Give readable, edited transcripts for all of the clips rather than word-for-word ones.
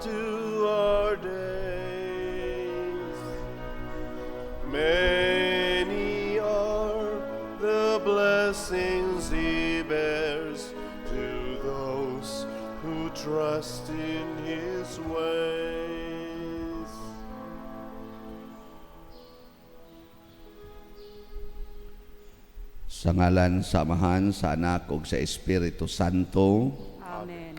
to our days. Many are the blessings He bears to those who trust in His ways. Sa ngalan sa Amahan, sa Anak ug sa Espiritu Santo. Amen.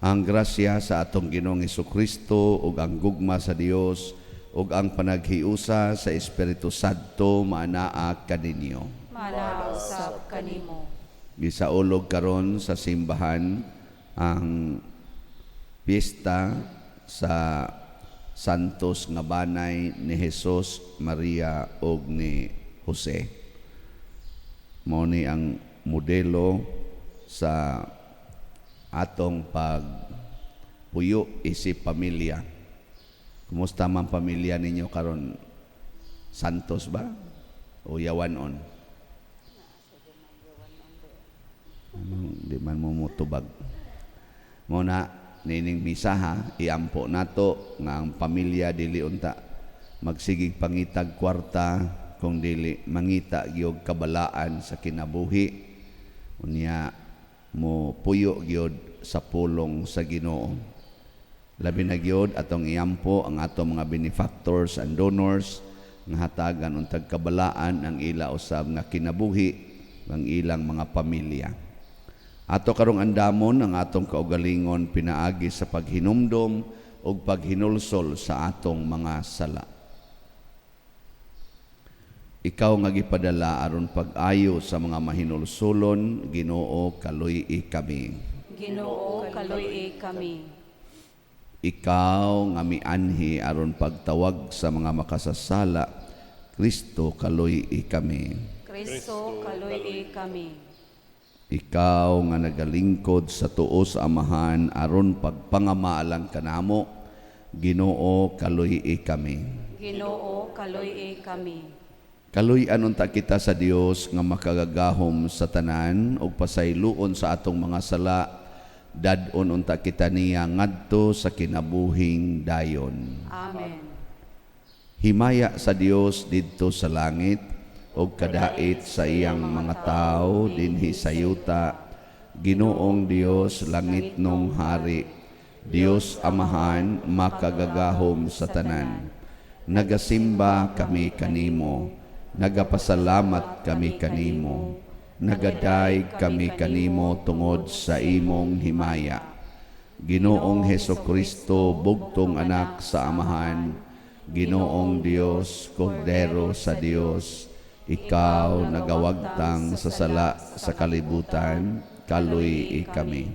Ang grasya sa atong Ginoong Hesukristo ug ang gugma sa Dios ug ang panaghiusa sa Espiritu Santo maanaa kaninyo. Manausap kanimo. Gisaulog karon sa simbahan ang piyesta sa Santos nga banay ni Jesus, Maria ug ni Jose. Mao ni ang modelo sa atong pagpuyo isip pamilya. Kumusta man pamilya ninyo karon? Santos ba? O yawanon? Di man mo mutubag. Muna, nining misa ha, iampo nato nga ang pamilya dili unta magsigig pangitag kwarta kung dili mangita gyud kabalaan sa kinabuhi. Unya mo puyo gyud sa pulong sa Ginoo. Labi na gyud atong iampo ang atong mga benefactors and donors nga hatagan untag kabalaan ang ila usab nga kinabuhi ang ilang mga pamilya. Ato karong andamon ang atong kaugalingon pinaagi sa paghinumdom ug paghinulsol sa atong mga sala. Ikaw nga gipadala aron pag-ayo sa mga mahinulsulon, Ginoo kaluy-i kami. Ginoo kaluy-i kami. Ikaw nga mianhi aron pagtawag sa mga makasasala, Kristo kaluy-i kami. Kristo kaluy-i kami. Ikaw nga nagalingkod sa tuo sa Amahan aron pagpangamaalang kanamo, Ginoo kaluy-i kami. Ginoo kaluy-i kami. Kaluy-an unta kita sa Dios nga makagagahom sa tanan ug pasayloon sa atong mga sala, dad-on unta kita niya ngadto sa kinabuhing dayon. Amen. Himaya sa Dios didto sa langit ug kadait sa iyang mga tao dinhi sa yuta. Ginoong Dios langit nung hari, Dios Amahan makagagahom sa tanan. Nagasimba kami kanimo, nagapasalamat kami kanimo, nagaday kami kanimo tungod sa imong himaya. Ginoong Hesukristo, bugtong anak sa Amahan, Ginoong Dios, Kordero sa Dios, ikaw nagawagtang sa sala sa kalibutan, kaluy-i kami.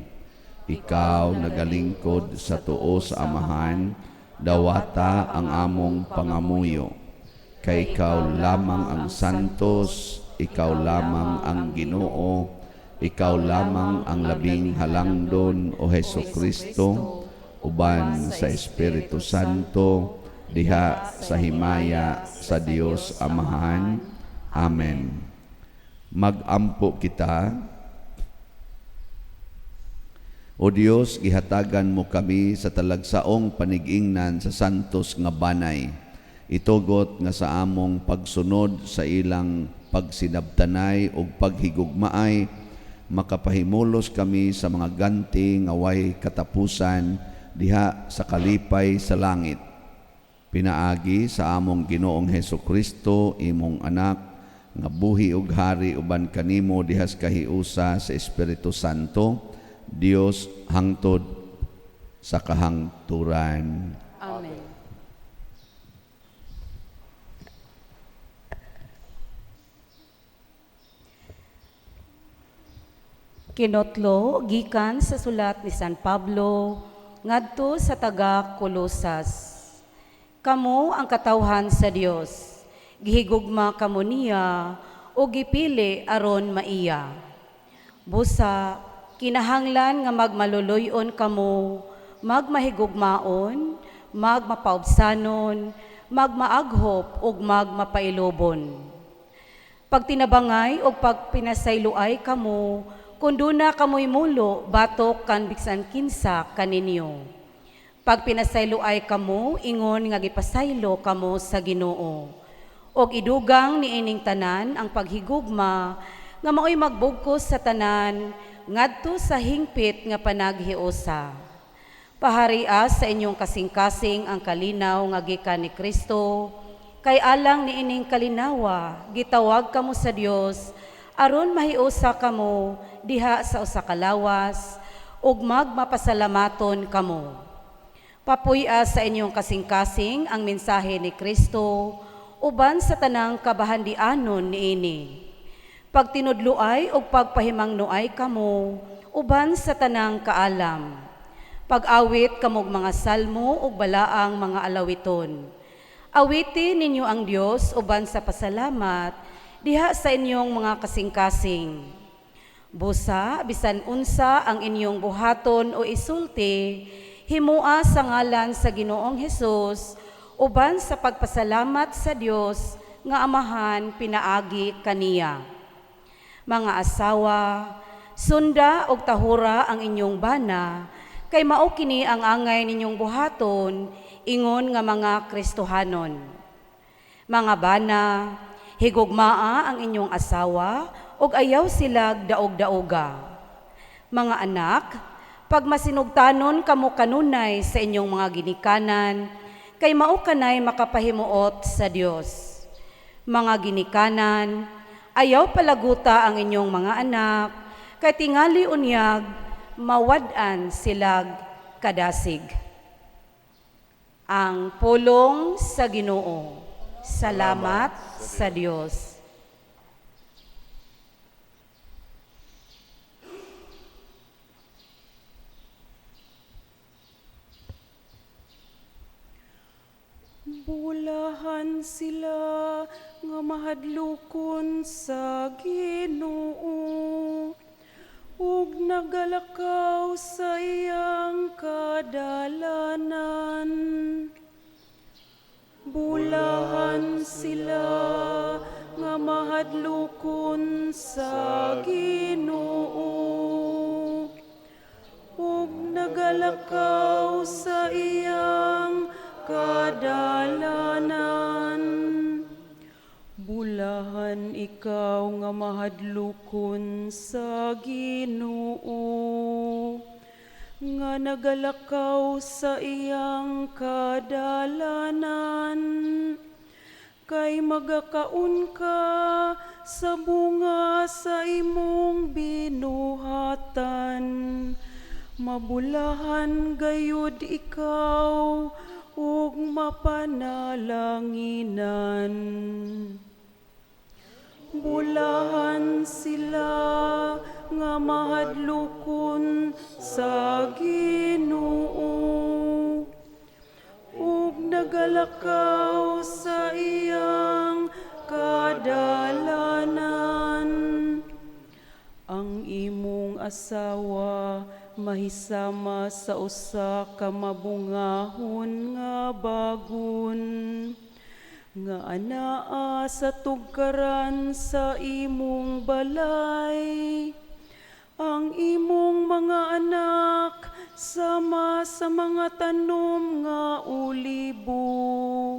Ikaw nagalingkod sa tuo sa Amahan, dawata ang among pangamuyo. Kay ikaw lamang ang santos, ikaw lamang ang Ginoo, ikaw lamang ang labing halangdon o Hesukristo, uban sa Espiritu Santo, diha sa himaya sa Dios Amahan. Amen. Magampo kita. O Dios, gihatagan mo kami sa talagsaong panigingnan sa santos nga banay. Itugot nga sa among pagsunod sa ilang pagsinabtanay o paghigugmaay, makapahimulos kami sa mga ganti nga way katapusan diha sa kalipay sa langit. Pinaagi sa among Ginoong Hesukristo, imong anak, nga buhi ug hari uban kanimo dihas kahiusa sa Espiritu Santo, Dios hangtod sa kahangturan. Amen. Kinotlo gikan sa sulat ni San Pablo ngadto sa taga Kolosas. Kamo ang katawhan sa Dios. Gihigugma kamo niya o gipili aron maiya. Busa kinahanglan nga magmaluluyon kamo, magmahigugmaon, magmapaubsanon, magmaaghop ug magmapailobon. Pagtinabangay o pagpinasayloay kamo, kunduna kamoy mulo batok kan biksan kinsa kaninyo. Pag pinasaylo ay kamo, ingon nga gipasaylo kamo sa Ginoo. Og idugang niining tanan ang paghigugma nga maoy magbugkos sa tanan ngadto sa hingpit nga panaghiusa. Paharia sa inyong kasing-kasing ang kalinaw nga gikan ni Kristo, kay alang niining kalinawa gitawag kamo sa Dios aron mahiusa kamo diha sa usa ka lawas ug magmapasalamaton kamo. Papuy-a sa inyong kasing-kasing ang mensahe ni Kristo uban sa tanang kabahandianon niini. Pagtinudloay o pagpahimangnoay kamo uban sa tanang kaalam. Pag-awit kamog mga salmo o balaang mga alawiton. Awitin ninyo ang Dios uban sa pasalamat diha sa inyong mga kasing-kasing. Busa, bisan unsa ang inyong buhaton o isulti, himua sa ngalan sa Ginoong Hesus uban sa pagpasalamat sa Dios nga Amahan pinaagi kaniya. Mga asawa, sunda og tahura ang inyong bana, kay mao kini ang angay ninyong buhaton ingon nga mga Kristohanon. Mga bana, higugmaa ang inyong asawa ug ayaw silag daog-daoga. Mga anak, pag masinugtanon kamo kanunay sa inyong mga ginikanan, kay mao kanay makapahimuot sa Dios. Mga ginikanan, ayaw palaguta ang inyong mga anak, kay tingali unyag, mawad-an silag kadasig. Ang pulong sa Ginoo. Salamat sa Dios. Bulahan sila nga mahadlokon sa Ginoo ug nagalakaw sa iyang kadalanan. Bulahan sila nga mahadlokon sa Ginoo ug nagalakaw sa iyang kadalanan. Bulahan ikaw nga mahadlokon sa Ginoo nga nagalakaw sa iyang kadalanan, kay magakaon ka sa bunga sa imong binuhatan. Mabulahan gayud ikaw ug mapanalanginan. Bulahan sila nga mahadlokon sa Ginoo ug nagalakaw sa iyang kadalanan. Ang imong asawa mahisama sa usa ka mabungahon nga bagon, nga anaa sa tugkaran sa imong balay. Ang imong mga anak sama sa mga tanom nga ulibo,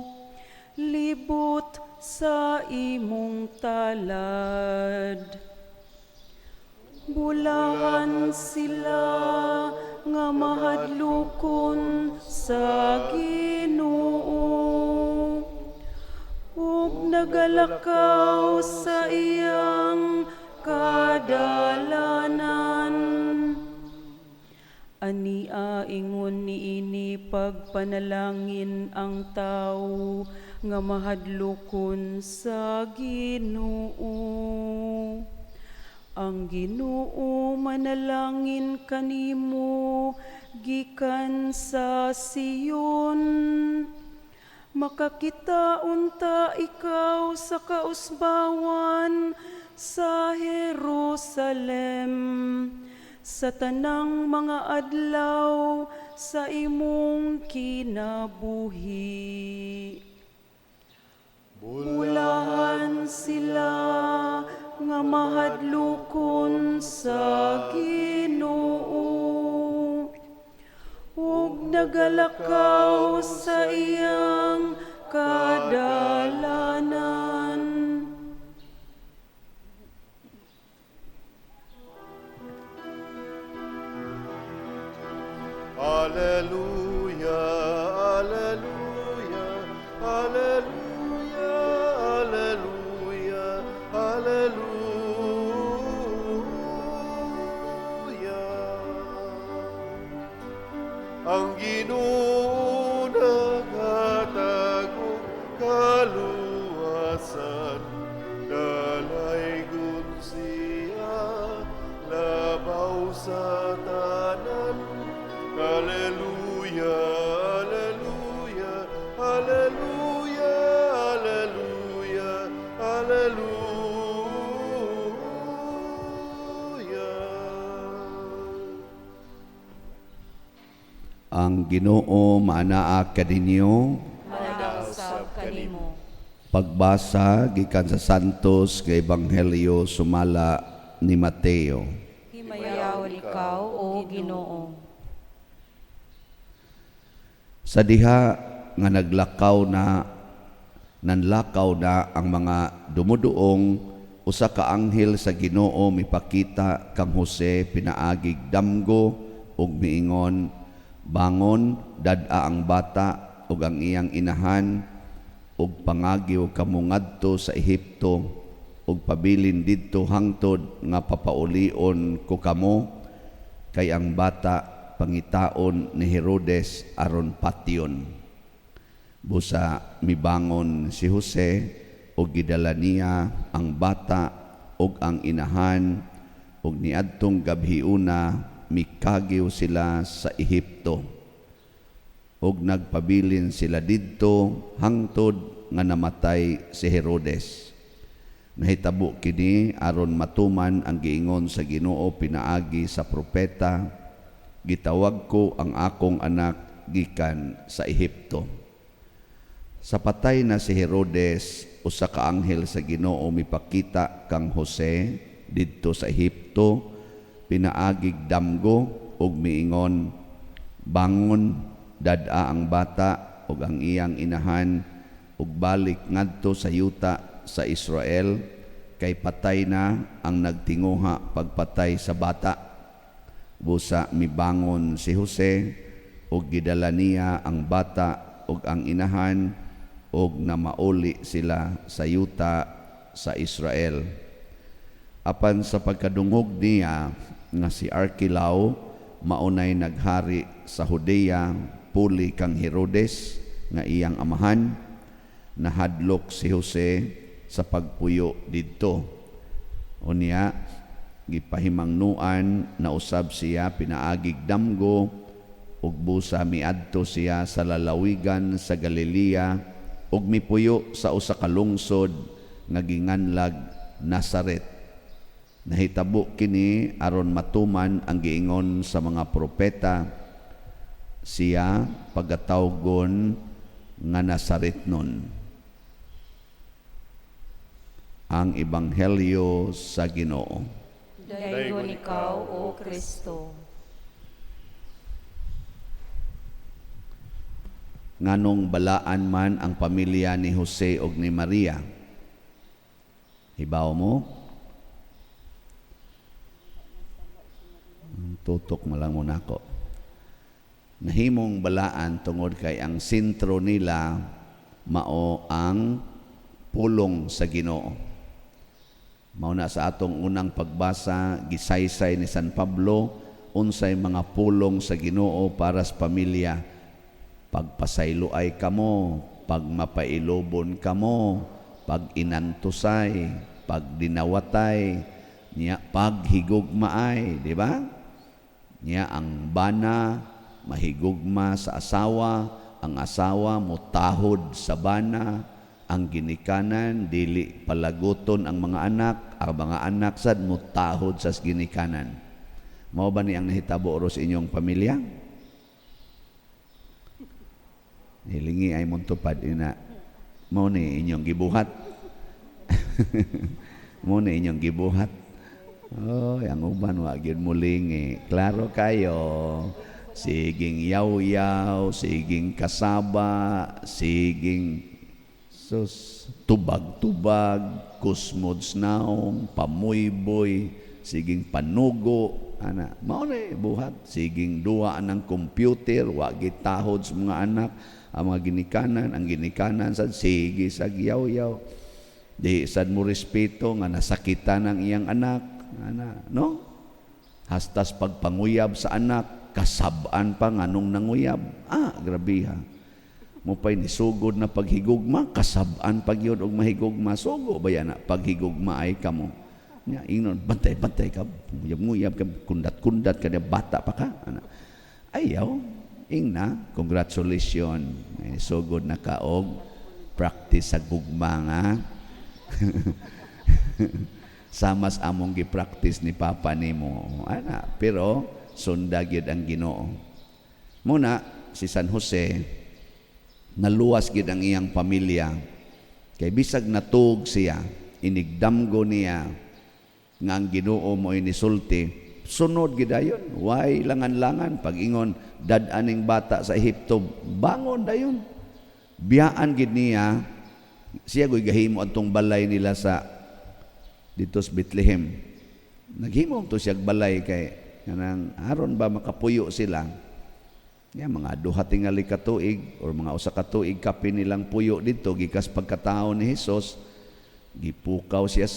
libot sa imong talad. Bulahan sila nga mahadlokon sa Ginoo ug nagalakaw sa iyang kadalanan. Ania ingon niini pagpanalangin ang tawo nga mahadlokon sa Ginoo. Ang Ginoo manalangin kanimo gikan sa Siyon. Makakita unta ikaw sa kausbawan sa Jerusalem, sa tanang mga adlaw sa imong kinabuhi. Bulahan sila nga mahadlokon sa Ginoo ug nagalakaw sa iyang kadalanan. Alleluia, alleluia, alleluia, alleluia, alleluia. Ang Ginoo naghatag og kaluwasan, dalaygon siya labaw sa tanan. Alleluia, alleluia, alleluia, alleluia, alleluia. Ang Ginoo maanaa kaninyo. Manausab kanimo. Pagbasa gikan sa Santos nga Ebanghelyo sumala ni Mateo. Himayaw ikaw, O Ginoo. Sa diha nga nanlakaw na ang mga dumuduong, usa ka anghel sa Ginoo mipakita kang Jose pinaagig damgo ug miingon, bangon, dad-a ang bata ug ang iyang inahan ug pangagiw kamo ngadto sa Ehipto ug pabilin didto hangtod nga papaulion ko kamo, kay ang bata pangitaon ni Herodes aron patyon. Busa mibangon si Jose ug gidala niya ang bata ug ang inahan ug niadtong gabhiuna mikagiw sila sa Ehipto. Ug nagpabilin sila didto hangtod nga namatay si Herodes. Nahitabo kini aron matuman ang giingon sa Ginoo pinaagi sa propeta, gitawag ko ang akong anak gikan sa Ehipto. Sa patay na si Herodes, usa ka anghel sa Ginoo mipakita kang Jose didto sa Ehipto, pinaagig damgo ug miingon, bangon, dad-a ang bata ug ang iyang inahan ug balik ngadto sa yuta sa Israel, kay patay na ang nagtinguha pagpatay sa bata. Busa mibangon si Jose ug gidala niya ang bata ug ang inahan ug namauli sila sa yuta sa Israel. Apan sa pagkadungog niya nga si Arkelao maunay naghari sa Judea puli kang Herodes nga iyang amahan, nahadlok si Jose sa pagpuyo didto. Unya gipahimangnuan na usab siya pinaagig damgo ug busa miadto siya sa lalawigan sa Galilea ug mipuyo sa usa ka lungsod nga ginganlag Nazaret. Nahitabo kini aron matuman ang giingon sa mga propeta, siya pagatawgon nga Nazaretnon. Ang Ebanghelyo sa Ginoo. Daygon ikaw, O Kristo. Nganong balaan man ang pamilya ni Jose ug ni Maria? Hibaw mo? Tutok mo lang muna ko. Nahimong balaan tungod kay ang sentro nila mao ang pulong sa Ginoo. Mauna sa atong unang pagbasa, gisaysay ni San Pablo unsay mga pulong sa Ginoo para sa pamilya. Pagpasayloay kamo, pagmapailobon kamo, pag-inantusay, pagdinawatay, niya paghigugmaay, di ba? Niya ang bana mahigugma sa asawa, ang asawa mutahod sa bana, ang ginikanan dili palaguton ang mga anak, ang mga anak sad mutahod sa ginikanan. Mao ba ni ang nahitabo ro sa inyong pamilya? Hilingi ay mong tupad ina. Mao ni inyong gibuhat. Mao ni inyong gibuhat. Oh, ang uban wa gyud mulingi. Klaro kayo. Siging yaw-yaw, siging kasaba, siging tubag-tubag, kusmods naong, pamuyboy, siging panugo, ana, mao na buhat, siging duwa ng computer, wa gitahod sa mga anak, ang mga ginikanan sad sige sa yaw-yaw. Di sad mo respeto nga nasakitan ang iyang anak, ana, no? Hastas pagpanguyab sa anak, kasabaan pa nganong nanguyab. Grabe ha. Mo pa'y nisugod na paghigugma, kasabaan pag yun og mahigugma. Sugo ba yan na paghigugma ay kamo? Nya, ingnon, bantay-bantay ka, nguyab-nguyab ka, kundat-kundat ka, bata pa ka. Ayaw, ingna, congratulations. May sugod na ka og practice sa gugma nga. Samas among gi-practice ni Papa nimo. Ana, pero sunda gyud ang Ginoo. Muna si San Jose naluwas gyud ang iyang pamilya kay bisag natug siya, inigdamgo niya nga ang Ginoo mo inisulti, sunod gyud ayon. Way langan-langan pag ingon dad-aning bata sa Ehipto, bangon dayon. Biyaan gid niya siya goy gahimo adtong balay nila sa dito sa Bethlehem. Naghimo to siya balay kay kanang aron ba makapuyo sila. Ya, mga duha tingali ka tuig or mga usa ka tuig kapi nilang puyo dito gikas pagkatao ni Hesus, gipukaw siya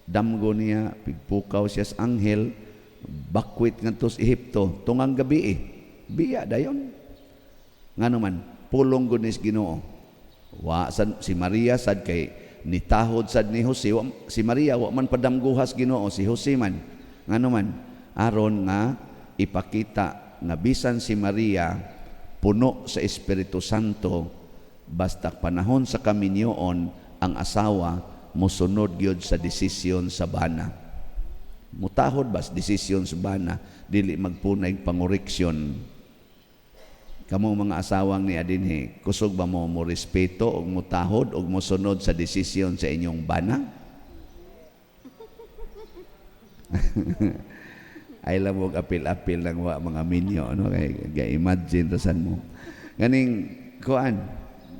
damgo niya, pigpukaw siya sa anghel, bakwit ngadto sa Ehipto tungang gabi biya dayon. Ngano man pulong gud ni Ginoo. Wa sad si Maria sad kay nitahod sad ni Jose, si Maria wa man padamguhas Ginoo, si Jose man ngano man aron nga ipakita nga bisan si Maria puno sa Espiritu Santo, basta panahon sa kaminyoon ang asawa mosunod gyud sa desisyon sa bana. Mutahod bas desisyon sa bana, dili magpunay pangoreksyon. Kamo mga asawang ni adinhi, kusog ba mo respeto og mutahod og mosunod sa desisyon sa inyong bana? Ay lang mo apil-apil lang wa mga minyo, no? Kaya imagine tasan mo ganing kuan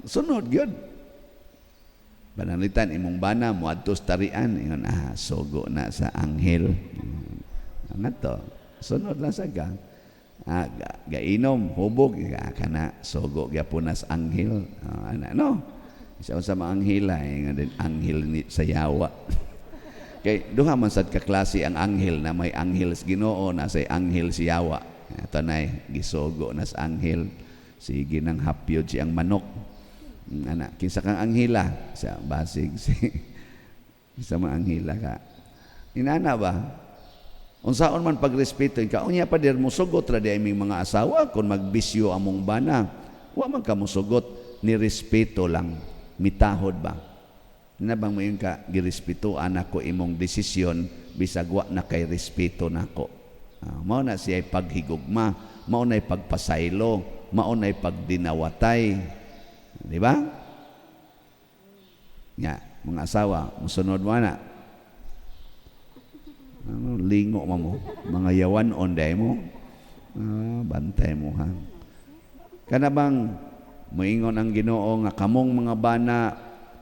sunod gyud banalitan imong bana mo adto sa tarian ingon sugo na sa anghel to sunod lang sa gang gainom hubog kana sugo gyapon sa anghel ana no isa sa mga anghela ingon din anghel ni sa yawa. Kay duha man sad ka klase ang anghel, na may anghel sa Ginoo na say anghel si Yawa. Ato nay gisugo na sa anghel, sige nang hapyod siyang manok. Ana kinsa kang anghela sa basig si sa mga anghela ka. Inana ba? Unsaon man pagrespeto ka unya pa der mosugot ra di aming mga asawa kon magbisyo among bana. Wa man ka mosugot, ni respeto lang, mitahod ba? Nabang mayon ka girespetuan ako imong desisyon bisag wa na kay respeto nako. Mao na siya paghigugma, mao na pagpasaylo, mao na pagdinawatay. Di ba? Nya, mga asawa, musunod mo na. Lingo mo, mga yawan onday mo. Bantay mo ha. Kana bang moingon ang Ginoo nga kamong mga bana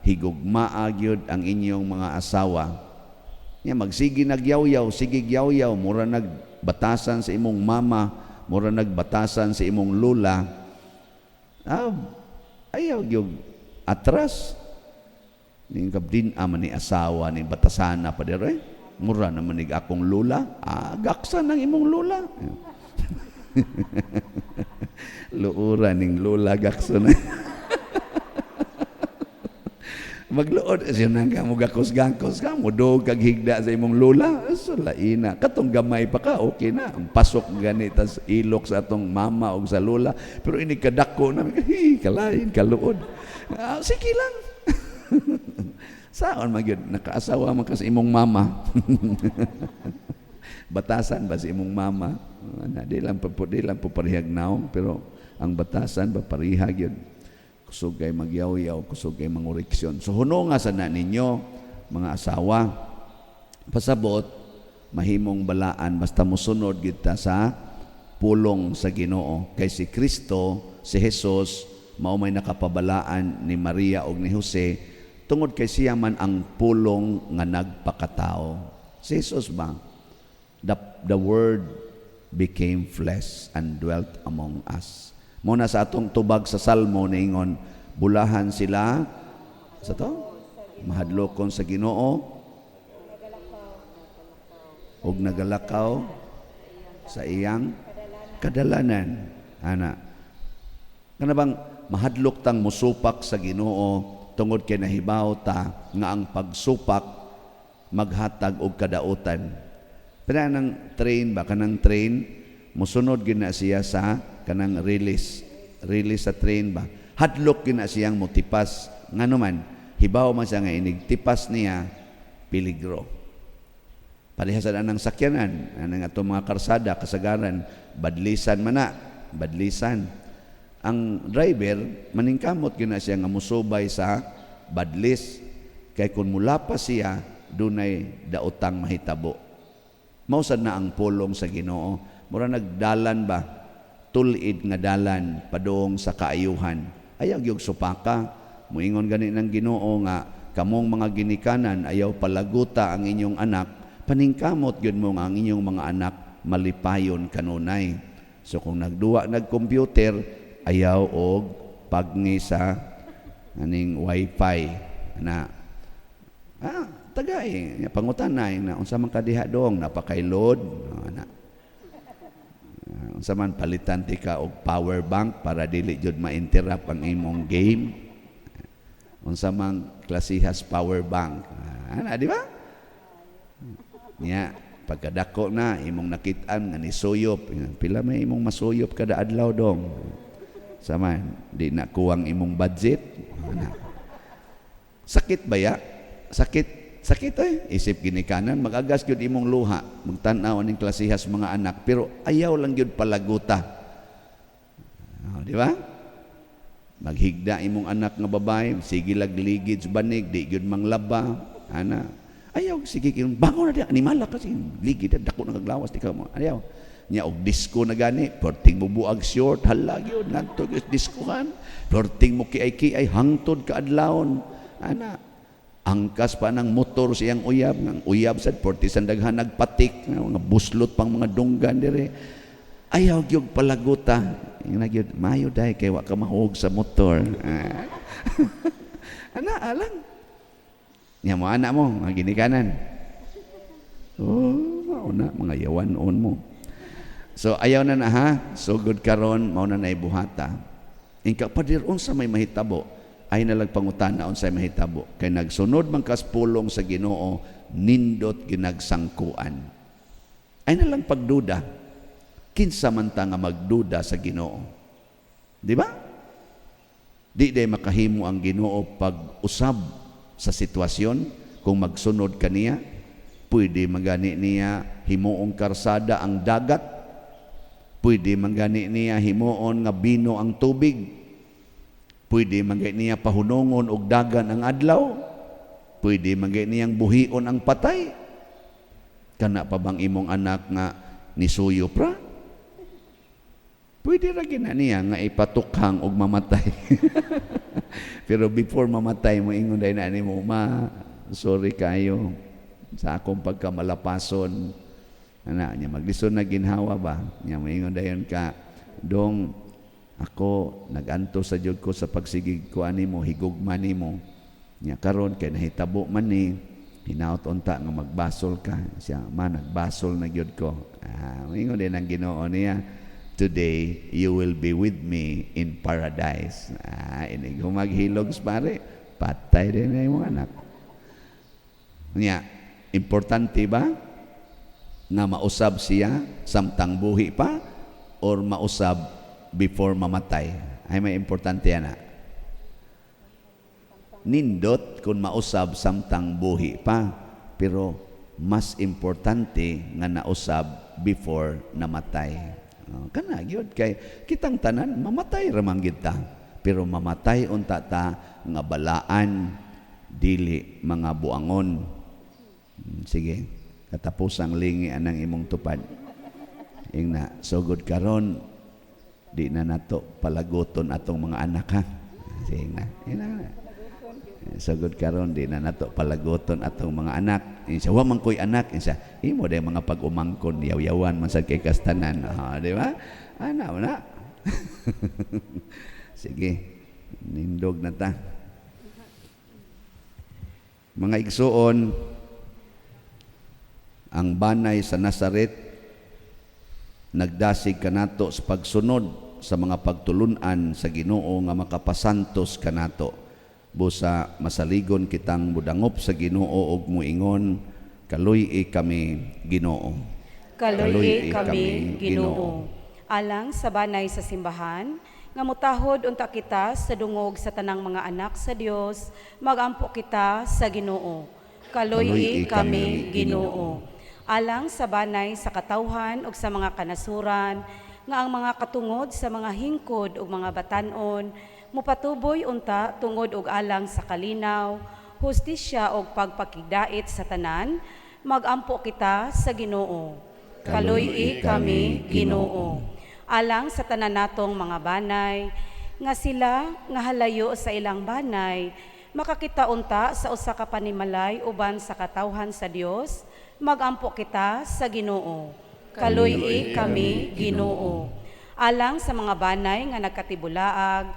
higugmaa gyud ang inyong mga asawa. Nya magsige nagyaw-yaw, sige gyaw-yaw, mura nagbatasan sa imong mama, mura nagbatasan sa imong lula. Ayaw gyud atras. Ning kabdin man ni asawa ni batasana pa dire. Mura naman nig akong lula. Gaksan ang imong lula. Luura ning lula gakson. Magluod siya nang ka mo gakos-gakos ka mo dog kag higda sa imong lula. So laina katong gamay pa ka okay na. Ang pasok ganit tas ilok sa atong mama o sa lula. Pero ini kadako na kalain kaluod. Sige lang. Saon magyud nakaasawa man ka sa imong mama. Batasan ba sa imong mama? Di lang po parihag naong pero ang batasan ba parihag yun. Kusog kay magyaw-yaw, kusog kay mangoreksyon. So hunonga sana ninyo mga asawa, pasabot mahimong balaan basta mosunod kita sa pulong sa Ginoo. Kay si Kristo, si Jesus, mao may nakapabalaan ni Maria o ni Jose, tungod kay siya man ang pulong nga nagpakatao. Si Jesus ba? The Word became flesh and dwelt among us. Muna sa atong tubag sa Salmo niingon, bulahan sila sa to mahadlokon sa Ginoo ug nagalakaw sa iyang kadalanan. Ana kana bang mahadlok tang musupak sa Ginoo tungod kay nahibaw ta nga ang pagsupak maghatag og kadautan. Pero nang train ba kanang train musunod gid na siya sa kanang release sa train ba. Hadlok gid na siyang motipas nganuman hibaw man siya nga inigtipas niya peligro. Parehas na ng sakyanan, anang atong mga karsada, kasagaran, badlisan man na, badlisan. Ang driver, maningkamot gina siya nga musubay sa badlis. Kay kung mula pa siya, dunay daotang mahitabo. Mausad na ang pulong sa Ginoo. Mura nagdalan ba? Tulid nga dalan, padong sa kaayuhan. Ayaw yung supaka. Muingon gani ng Ginoo nga, kamong mga ginikanan, ayaw palaguta ang inyong anak, paningkamot yun mo nga ang inyong mga anak malipayon kanunay. So kung nagcomputer, ayaw og pagni sa aning wifi na tagay pangutanay na unsa man kadiha dong napakay-load na unsa man palitan ti ka og power bank para dili jud ma-interrupt ang imong game. Unsa man klasihas power bank. Di ba? Nya pagkadako na imong nakit-an nga nisuyop. Pila may imong masuyop kada adlaw dong. Saman di na kuwang imong budget. Sakit ba ya? Sakit isip ginikanan magagas gyud imong luha, magtan-aw ning klasihas mga anak pero ayaw lang gyud palaguta. Di ba? Maghigda imong anak nga babae, sige lagligid sa banig, di gyud manglaba, ana. Ayaw sige gyud bangon na di animal kasi ligid dako nang gaglawas di ka mo. Ayaw. Nya og disco na gani, perting mo buag short, hala gyud ngadto gyud diskohan. Perting mo kiay hangtod ka adlawon. Ana. Angkas pa ng motor siyang uyab, ng uyab sad portisan daghan nagpatik, nga buslot pang mga dunggan dire. Ayaw gyud palaguta. Nagyud mayo dai kay wa ka mahug sa motor. Ana alang. Nya mo anak mo mga ginikanan. Mao na mga yawanon mo. So ayaw na ha. So good karon mao na naibuhata. Ingka padir unsa may mahitabo ay nalag pangutana unsay mahitabo kay nagsunod man kas pulong sa Ginoo nindot ginagsangkuan. Ay nalang pagduda. Kinsa man ta nga magduda sa Ginoo. Di ba? Di day makahimo ang Ginoo pag-usab sa sitwasyon kung magsunod kaniya. Pwede magani niya himuong karsada ang dagat. Pwede magani niya himuon nga bino ang tubig. Pwede magani niya pahunongon og dagan ang adlaw. Pwede magani niyang buhion ang patay. Kana pa bang imong anak nga nisuyo pra? Pwede ra gina niya nga ipatukhang og mamatay. Pero before mamatay mo ingon day na nimo, ma, sorry kayo sa akong pagkamalapason. Ana nya maglison na ginhawa ba? Nya moingon dayon ka, dong ako naganto sa jud ko sa pagsigig ko animo, higugma nimo. Nya karon kay nahitabo man ni hinaut unta nga magbasol ka. Siya man nagbasol na gyud ko. Moingon din ang Ginoo niya, today you will be with me in paradise. Ini maghilog pare, patay din na yung anak. Nya, importante ba nga mausab siya samtang buhi pa or mausab before mamatay? Ay may importante yan. Nindot kung mausab samtang buhi pa, pero mas importante nga nausab before namatay. Kana gyud kay kitang tanan mamatay ra man gyud ta, pero mamatay unta ta nga balaan dili mga buangon. Sige, katapusang lingi anang imong tupad. Ingna sugod karon di na nato palaguton atong mga anak ha. Ingna. Sugod karon di na nato palaguton atong mga anak. Insa wa man koy anak insa imo day mga pag-umangkon yaw-yawan man sad kay kastanan. Di ba? Na. Sige. Nindog na ta. Mga igsuon, ang banay sa Nazaret nagdasig kanato sa pagsunod sa mga pagtulunan sa Ginoo nga makapasantos kanato. Busa masaligon kitang budangop sa Ginoo ug muingon, kaluy kami Ginoo. Kaluy kami Ginoo. Alang sa banay sa simbahan, nga mutahod unta kita sa dungog sa tanang mga anak sa Dios, magampo kita sa Ginoo. Kaluy kami Ginoo. Alang sa banay sa katawhan ug sa mga kanasuran, nga ang mga katungod sa mga hingkod ug mga batan-on mupatuboy unta tungod og alang sa kalinaw, hustisya ug pagpakigdait sa tanan, magampo kita sa Ginoo. Kaluy kami Ginoo. Alang sa tanan natong mga banay, nga sila nga halayo sa ilang banay, makakita unta sa usa ka panimalay uban sa katawhan sa Dios, magampo kita sa Ginoo. Kaluy kami Ginoo. Alang sa mga banay nga nagkatibulaag,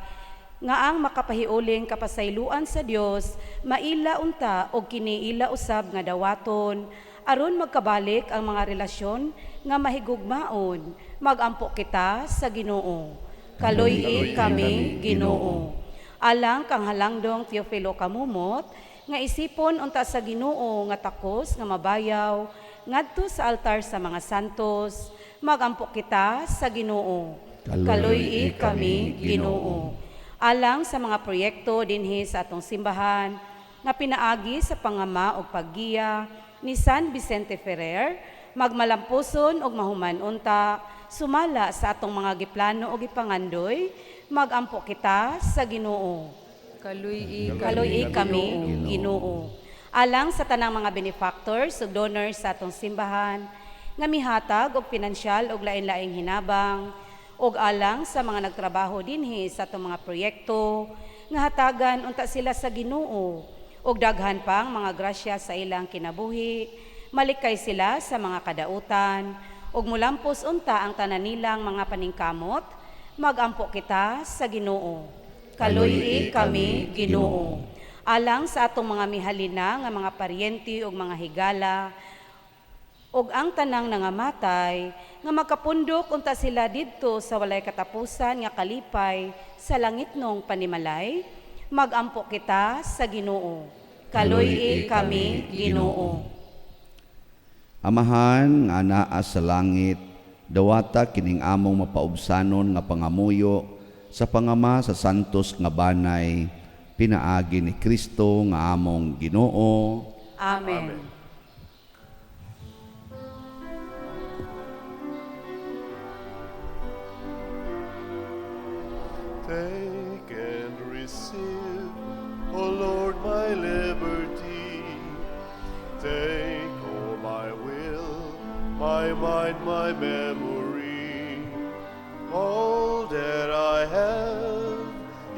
nga ang makapahiuling kapasayloan sa Dios, maila unta o kiniila usab nga dawaton, aron magkabalik ang mga relasyon nga mahigugmaon, magampo kita sa Ginoo. Kaluy kami Ginoo. Alang kang halangdong Teofilo Kamumot, nga isipon unta sa Ginoo nga takos nga mabayaw, ngadto sa altar sa mga santos, magampo kita sa Ginoo. Kaluy kami Ginoo. Alang sa mga proyekto dinhi sa atong simbahan, nga pinaagi sa pangama o paggiya ni San Vicente Ferrer, magmalampuson og mahuman unta, sumala sa atong mga giplano o gipangandoy, magampo kita sa Ginoo. Kaluy kami Ginoo. Alang sa tanang mga benefactors ug donors sa atong simbahan, nga mihatag og pinansyal og lain-laing hinabang, og alang sa mga nagtrabaho dinhi sa atong mga proyekto, nga hatagan unta sila sa Ginoo, og daghan pang mga grasya sa ilang kinabuhi, malikay sila sa mga kadautan, og mulampos unta ang tanan nilang mga paningkamot, magampo kita sa Ginoo. Kaluy kami Ginoo. Alang sa atong mga mihalina nga mga paryente ug mga higala, ug ang tanang nangamatay, nga makapundok unta sila didto sa walay katapusan nga kalipay sa langitnong panimalay, magampo kita sa Ginoo. Kaluy kami Ginoo. Amahan nga naa sa langit, dawata kining among mapaubsanon nga pangamuyo sa pangama sa santos nga banay, pinaagi ni Kristo nga among Ginoo. Amen. Take and receive, O Lord, my liberty. Take, O my will, my mind, my memory. All that I have,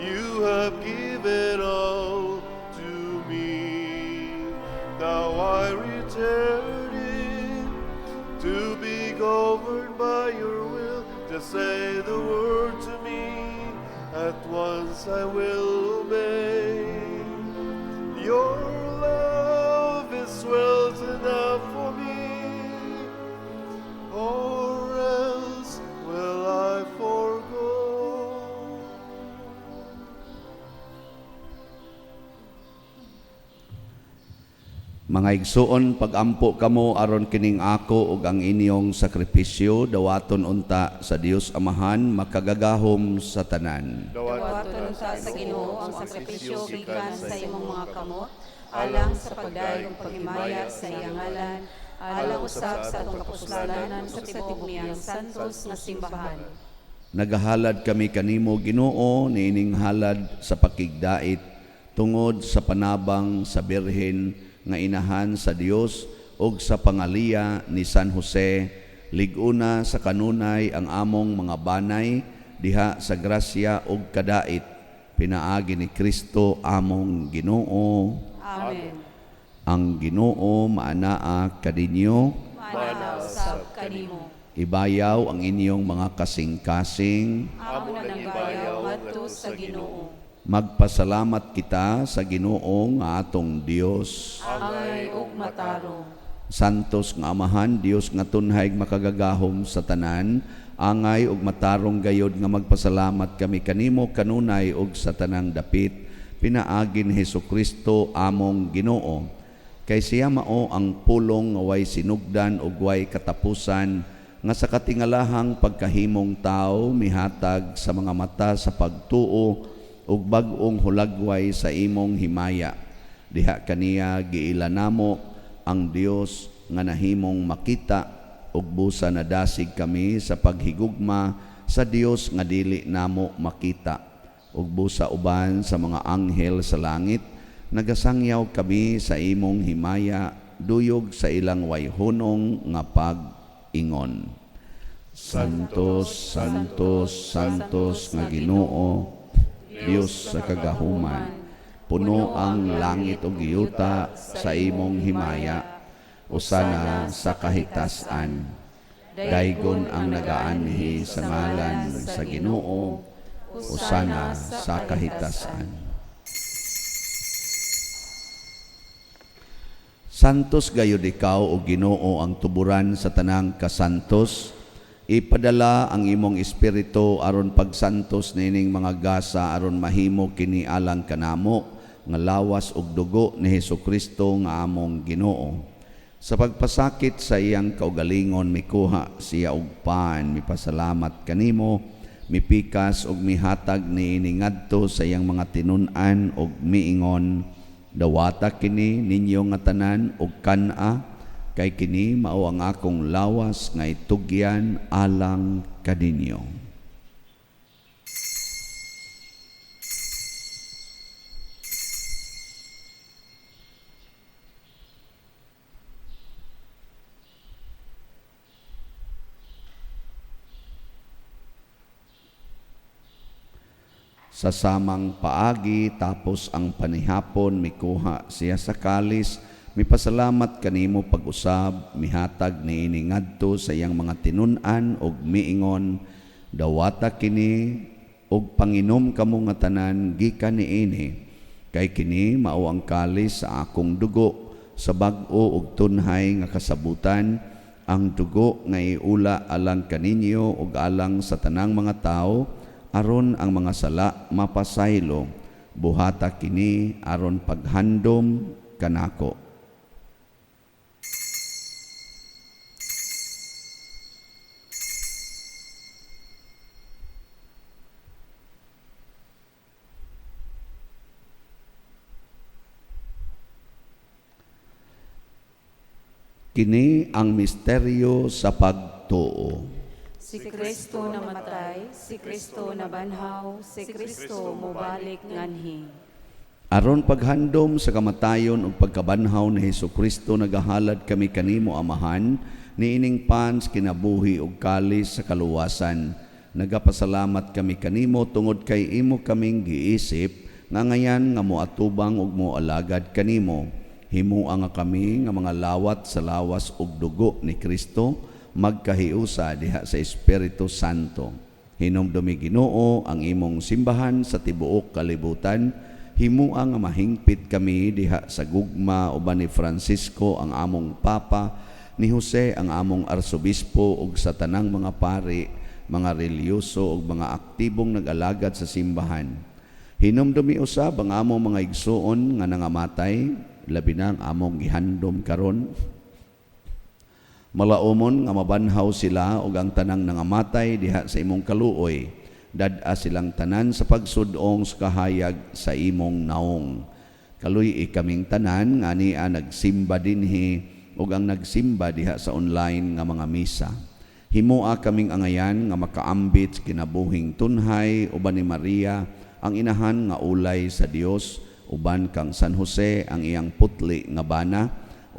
you have given all to me. Now I return it to be governed by your will. Just say the word to me. At once I will obey. Your love is wealth enough for me, or else will I forgo. Mga igsuon, pagampo kamo aron kining ako ug ang inyong sakripisyo, dawaton unta sa Dios Amahan, makagagahom sa tanan. Dawaton unta sa Ginoo ang sakripisyo gikan sa imong mga kamot, alang sa pagdayong paghimaya sa iyang ngalan, alang usab sa atong kapuslanan sa tibuok niyang santos nga simbahan. Nagahalad kami kanimo Ginoo, niining halad sa pakigdait tungod sa panabang sa Birhen nga inahan sa Dios ug sa pangaliya ni San Jose Liguna sa kanunay ang among mga banay diha sa grasya ug kadait pinaagi ni Kristo among Ginoo. Amen. Ang Ginoo maanaa kadinyo, Manaw sab kanimo. ibayaw ang inyong mga kasing-kasing. Amo nang bayaw ngadto sa Ginoo. Magpasalamat kita sa Ginoo nga atong Dios. Angay ug matarong. Santos nga Amahan, Dios nga tunhay makagagahom sa tanan, angay ug matarong gayod nga magpasalamat kami kanimo kanunay ug sa tanang dapit pinaagi ni Hesukristo among Ginoo. Kay siya mao ang pulong nga way sinugdan ug way katapusan nga sa katingalahang pagkahimong tao mihatag sa mga mata sa pagtuo ug bag-ong hulagway sa imong himaya. Diha kaniya giilanamo ang Dios nga nahimong makita ug busa nadasig kami sa paghigugma sa Dios nga dili namo makita. Ug busa uban sa mga anghel sa langit nagasangyaw kami sa imong himaya duyog sa ilang wayhunong nga pag-ingon. Santos, Santos, Santos nga Ginoo, Dios sa kagahuman, puno ang langit ug yuta sa imong himaya. Usana sa kahitasan, daygon ang nagaanhi sa ngalan sa Ginoo. Usana sa kahitasan. Santos gayud ikaw o Ginoo ang tuburan sa tanang kasantos. Ipadala ang imong espiritu aron pagsantos nining mga gasa aron mahimo kini alang kanamo nga lawas ug dugo ni Hesukristo nga among Ginoo. Sa pagpasakit sa iyang kaugalingon mikuha siya og pan, mipasalamat kanimo, mipikas og mihatag niini ngadto sa iyang mga tinun-an og miingon, dawata kini ninyo nga tanan og kana, kay kini mao ang akong lawas nga itugyan alang kadinyo. Sa samang paagi tapos ang panihapon mikuha siya sa kalis, mipasalamat kanimo pag-usab, mihatag niini ngadto sa iyang mga tinun-an og miingon, dawata kini og panginom kamo nga tanan gikan niini, kay kini mao ang kalis sa akong dugo sa bag-o ug tunhay nga kasabutan, ang dugo nga iula alang kaninyo ug alang sa tanang mga tao, aron ang mga sala mapasaylo, buhata kini aron paghandom kanako. Kini ang misteryo sa pagtuo. Si Kristo namatay, si Kristo nabanhaw, si Kristo mubalik nganhi. Aron paghandom sa kamatayon ug pagkabanhaw ni Hesukristo nagahalad kami kanimo Amahan, niining pans kinabuhi ug kalis sa kaluwasan. Nagapasalamat kami kanimo tungod kay imo kaming giisip nga ngayan nga moatubang ug moalagad kanimo. Himuang nga kami nga mga lawat sa lawas ug dugo ni Kristo, magkahiusa diha sa Espiritu Santo. Hinumdumi Ginoo ang imong simbahan sa tibuok kalibutan, himua nga mahingpit kami diha sa gugma uban ni Francisco ang among Papa, ni Jose ang among Arsobispo ug sa tanang mga pari, mga reliyoso ug mga aktibong nag-alagad sa simbahan. Hinumdumi usab ang among mga igsuon nga nangamatay, labi na ang among gihandom karon. Malaumon nga mabanhaw sila ug ang tanang nangamatay diha sa imong kaluoy, dad-a silang tanan sa pagsudong sa kahayag sa imong naong. Kaluy kaming tanan nga niya nagsimba dinhi ug ang nagsimba diha sa online nga mga misa. Himua kaming angayan nga makaambit kinabuhing tunhay uban ni Maria ang inahan nga ulay sa Dios, uban kang San Jose ang iyang putli nga bana,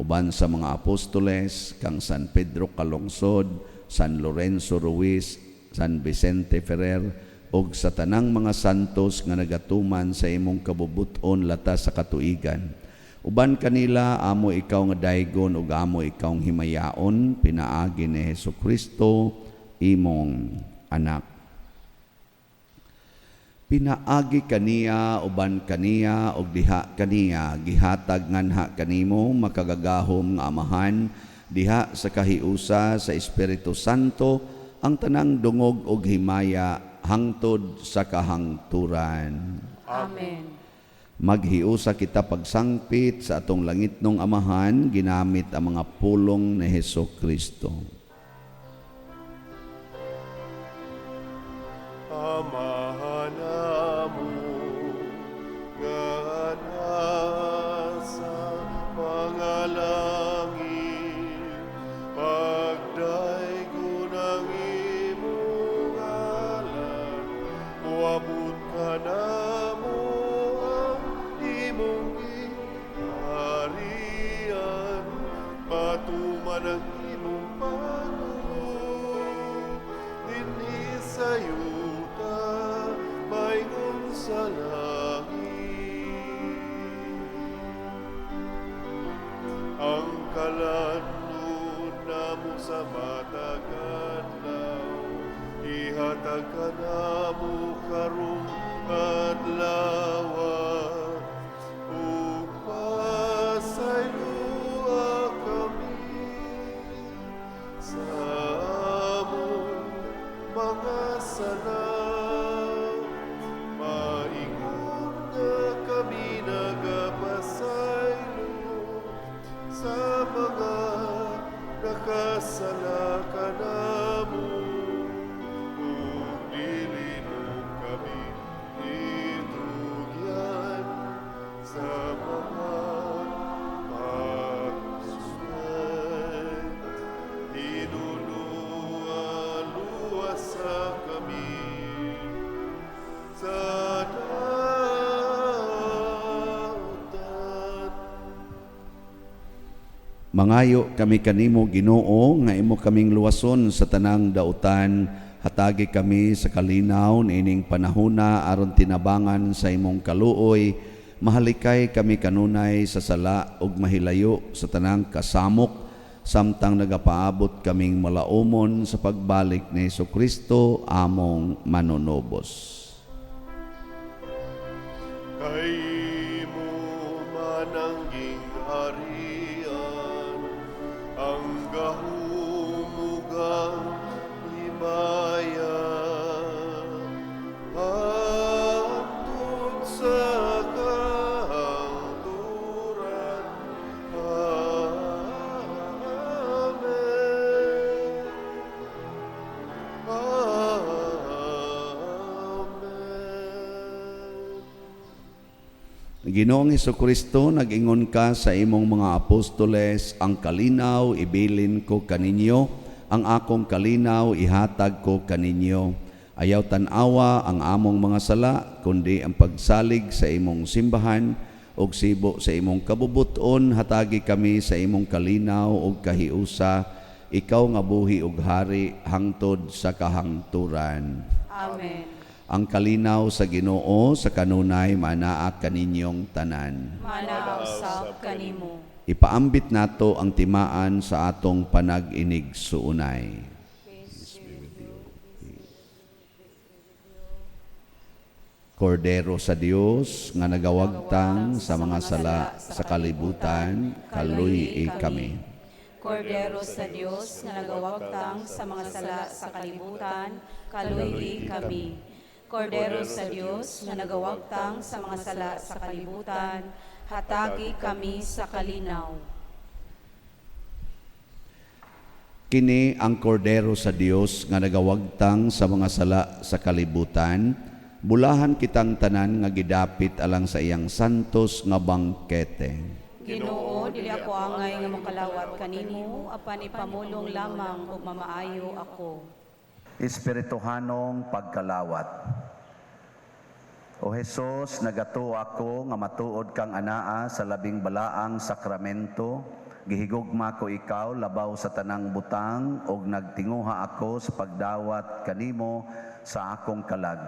uban sa mga apostoles, kang San Pedro kalungsod, San Lorenzo Ruiz, San Vicente Ferrer, ug sa tanang mga santos nga nagatuman sa imong kabubuton latas sa katuigan. Uban kanila, amo ikaw nga daygon ug amo ikaw nga himayaon, pinaagi ni Hesukristo, imong anak. Pinaagi kaniya, uban kaniya, ug diha kaniya, gihatag nganha kanimo, makagagahom nga amahan, diha sa kahiusa sa Espiritu Santo, ang tanang dungog ug himaya, hangtod sa kahangturan. Amen. Maghiusa kita pagsangpit sa atong langitnong amahan, ginamit ang mga pulong ni Hesukristo. Amahan namo nga nasa mga langit, pagdaygon ang imong ngalan, muabot ka namo ang imong giharian, matuman ang imong pagtuo dinhi sa yuta, mayroon sa langit. Ang kalanod namo sa matag adlaw, ihatag ka namo karong adlaw, ug pasayloa kami sa among mga sala. Maingon nga kami nagapasaylo sa mga nakasala kanamo, ug dili mo kami itugyan sa mga pagsusway. Inuluwa-luwas sa kami sa dautan. Mangayo kami kanimo, Ginoo, nga imo kaming luwason sa tanang dautan, hatagi kami sa kalinaw niining panahona aron tinabangan sa imong kaluoy, mahalikay kami kanunay sa sala ug mahilayo sa tanang kasamok, samtang nagapaabot kaming malaumon sa pagbalik ni Hesukristo among manunobos. Kay mo manangging harian, ang gahumugang himaya, hangtod sa kahangturan. Amen. Amen. Ginoong Hesukristo, nag-ingon ka sa imong mga apostoles, ang kalinaw ibilin ko kaninyo, ang akong kalinaw ihatag ko kaninyo. Ayaw tanawa ang among mga sala, kundi ang pagsalig sa imong simbahan, og sibo sa imong kabubuton, hatagi kami sa imong kalinaw ug kahiusa, ikaw nga buhi ug hari, hangtod sa kahangturan. Amen. Ang kalinaw sa Ginoo sa kanunay manaa kaninyong tanan. Manausap kanimo. Ipaambit nato ang timaan sa atong panag-inig suunay. Kordero sa Dios nga nagawagtang sa mga sala sa kalibutan, kaluy kami. Kordero sa Dios nga nagawagtang sa mga sala sa kalibutan, kaluy kami. Kordero sa Dios nga nagawagtang sa mga sala sa kalibutan, hatagi kami sa kalinaw. Kini ang kordero sa Dios nga nagawagtang sa mga sala sa kalibutan, bulahan kitang tanan nga gidapit alang sa iyang santos nga bangkete. Ginoo, dili ako angay nga makalawat kanimo, apan ipamulong lamang ug mamaayo ako. Espirituhanong pagkalawat. O Jesus, nagato ako nga matuod kang anaa sa labing balaang sakramento, Gihigugma ko ikaw labaw sa tanang butang og nagtinguha ako sa pagdawat kanimo sa akong kalag.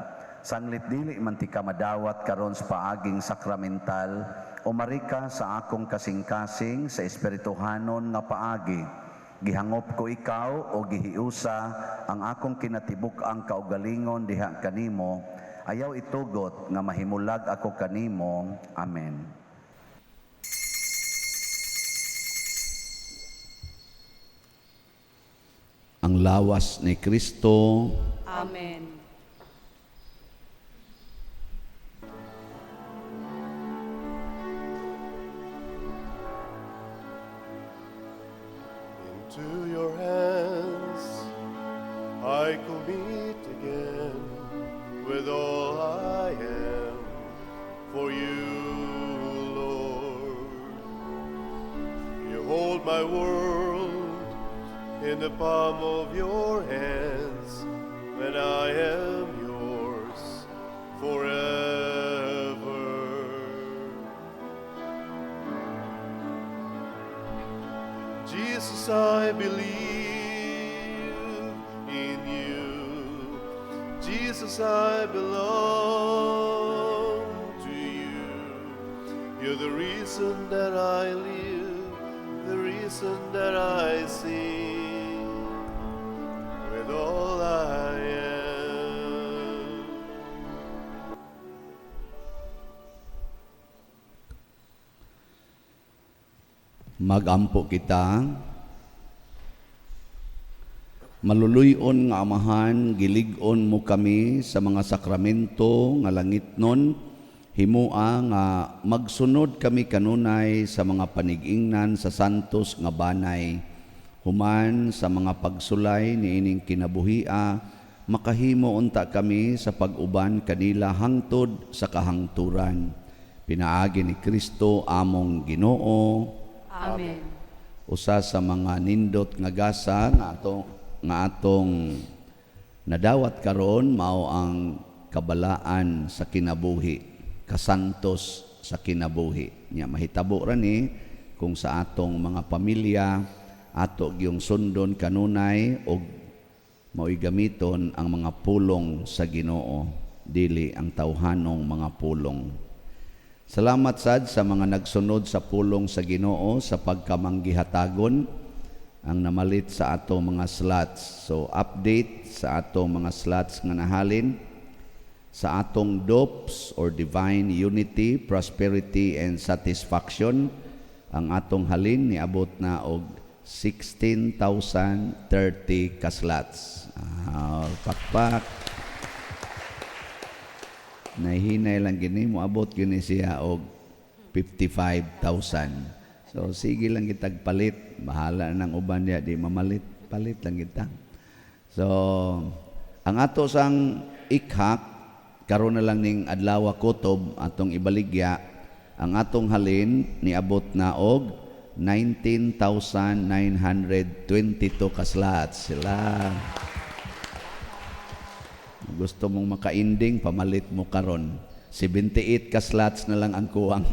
Sanglit dili man ti ka madawat karon sa paaging sakramental, umarika sa akong kasing-kasing sa espirituhanon nga paagi. Gihangop ko ikaw o gihiusa ang akong kinatibuk-ang kaugalingon diha kanimo. Ayaw itugot nga mahimulag ako kanimo. Amen. Ang lawas ni Kristo. Amen. Into your hands I commit again with all I am for you, Lord. You hold my world in the palm of your hands, and I am yours forever. Jesus, I believe in you. Jesus, I belong to you. You're the reason that I live, the reason that I sing. With all I am. Magampo kita. Maluluyon nga Amahan, gilig-on mo kami sa mga sakramento nga langitnon, himua nga magsunod kami kanunay sa mga panigingnan sa santos nga banay. Human sa mga pagsulay ni ining kinabuhia, makahimo unta kami sa pag-uban kanila hangtod sa kahangturan. Pinaagi ni Kristo among Ginoo. Amen. Usa sa mga nindot nga gasa nga atong nadawat karon mao ang kabalaan sa kinabuhi, kasantos sa kinabuhi. Nya mahitabo ra ni kung sa atong mga pamilya ato gyung sundon kanunay og mao'y gamiton ang mga pulong sa Ginoo, dili ang tawhanong mga pulong. Salamat sad sa mga nagsunod sa pulong sa Ginoo sa pagkamanggihatagon ang namalit sa atong mga slots. So update sa atong mga slots nga nahalin sa atong DOPS or Divine Unity, Prosperity and Satisfaction. Ang atong halin niabot na og 16,030 ka slots. Pakpak. Nahihinay lang gini, moabot gini siya og 55,000. So sige lang kitag palit. Bahala na ng uban niya, di mamalit. Palit lang kita. So, ang ato sang ikhak, karon na lang ning adlaw kutob atong ibaligya, ang atong halin niabot na og 19,922 ka slots. Sila. Gusto mong maka-ending, pamalit mo karon. 78 ka slots na lang ang kuwang.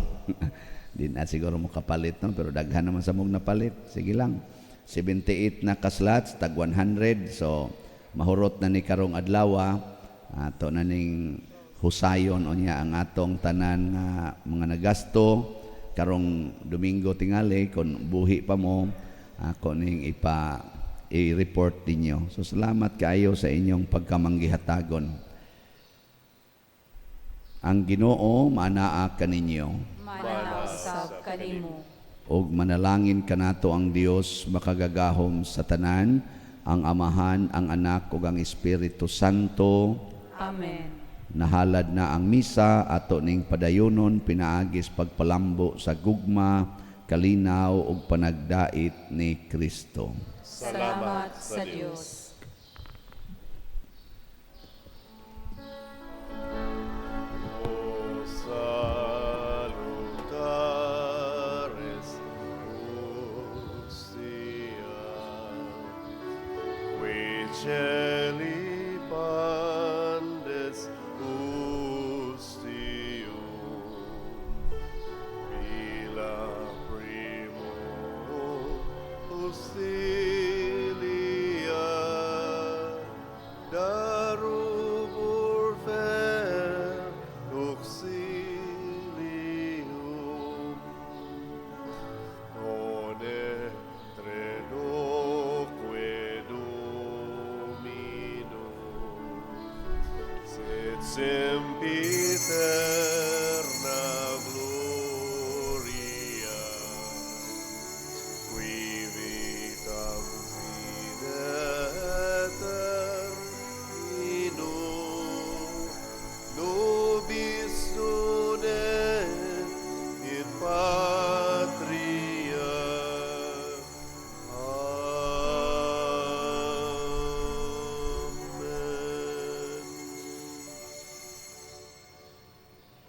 Di na siguro mo kapalit, no? Pero daghan naman sa mong napalit. Sige lang. 78 na ka slots, tag 100. So, mahurot na ni karong adlaw. Ato na ning husayon o niya ang atong tanan nga mga nagasto. Karong Domingo tingali, kung buhi pa mo, ako ning i-report ninyo. So, salamat kaayo sa inyong pagkamanggihatagon. Ang Ginoo manaa kaninyo. Mananausap kanimo. Og manalangin kanato ang Dios makagagahom sa tanan, ang Amahan, ang Anak ug ang Espiritu Santo. Amen. Nahalad na ang misa, ato ning padayonon pinaagis pagpalambo sa gugma, kalinaw ug panagdait ni Kristo. Salamat sa Diyos. O salutares hostia, qui celi pandes hostium, Vila primum auxilia, darubur fer auxilium, none tredoque Dominum, sit sempiter